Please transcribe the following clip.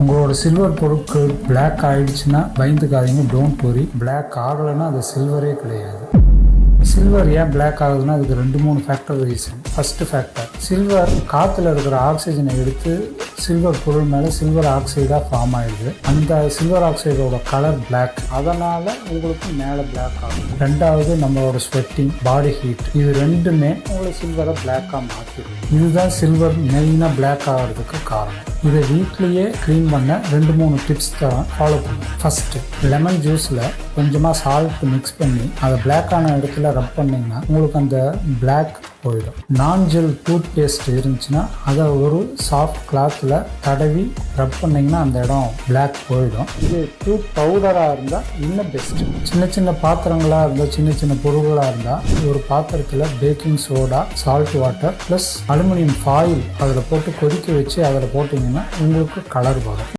உங்களோட சில்வர் பொருட்கள் பிளாக் ஆயிடுச்சுன்னா பயந்துக்காதீங்க, டோன்ட் வரி. பிளாக் ஆகலைன்னா அது சில்வரே கிடையாது. சில்வர் ஏன் பிளாக் ஆகுதுன்னா அதுக்கு 2-3 factor reason. First factor, silver காற்றுல இருக்கிற ஆக்சிஜனை எடுத்து சில்வர் பொருள் மேலே சில்வர் ஆக்சைடாக ஃபார்ம் ஆயிடுது. அந்த சில்வர் ஆக்சைடோட கலர் பிளாக், அதனால உங்களுக்கு மேலே பிளாக் ஆகும். ரெண்டாவது, நம்மளோட ஸ்வெட்டிங், பாடி ஹீட், இது ரெண்டுமே உங்களை சில்வரை பிளாக்காக மாற்றிடுது. இதுதான் சில்வர் மெயினாக பிளாக் ஆகிறதுக்கு காரணம். இதை வீட்லேயே க்ளீன் பண்ண 2-3 டிப்ஸ் தான் ஃபாலோ பண்ணுங்க. ஃபர்ஸ்ட், லெமன் ஜூஸில் கொஞ்சமாக சால்ட் மிக்ஸ் பண்ணி அதை பிளாக்கான இடத்துல ரப் பண்ணிங்கன்னா உங்களுக்கு அந்த பிளாக் போயிடும். நான்-ஜெல் டூத் பேஸ்ட் இருந்துச்சுன்னா அதை ஒரு சாஃப்ட் கிளாத்தில் தடவி ரப் பண்ணிங்கன்னா அந்த இடம் பிளாக் போயிடும். இது டூத் பவுடராக இருந்தால் இன்னும் பெஸ்ட்டு. சின்ன சின்ன பாத்திரங்களாக இருந்தால், சின்ன சின்ன பொருள்களாக இருந்தால் ஒரு பாத்திரத்தில் baking soda, salt water plus aluminium foil அதில் போட்டு கொதிக்க வச்சு அதில் போட்டிங்கன்னா உங்களுக்கு கலர் வரும்.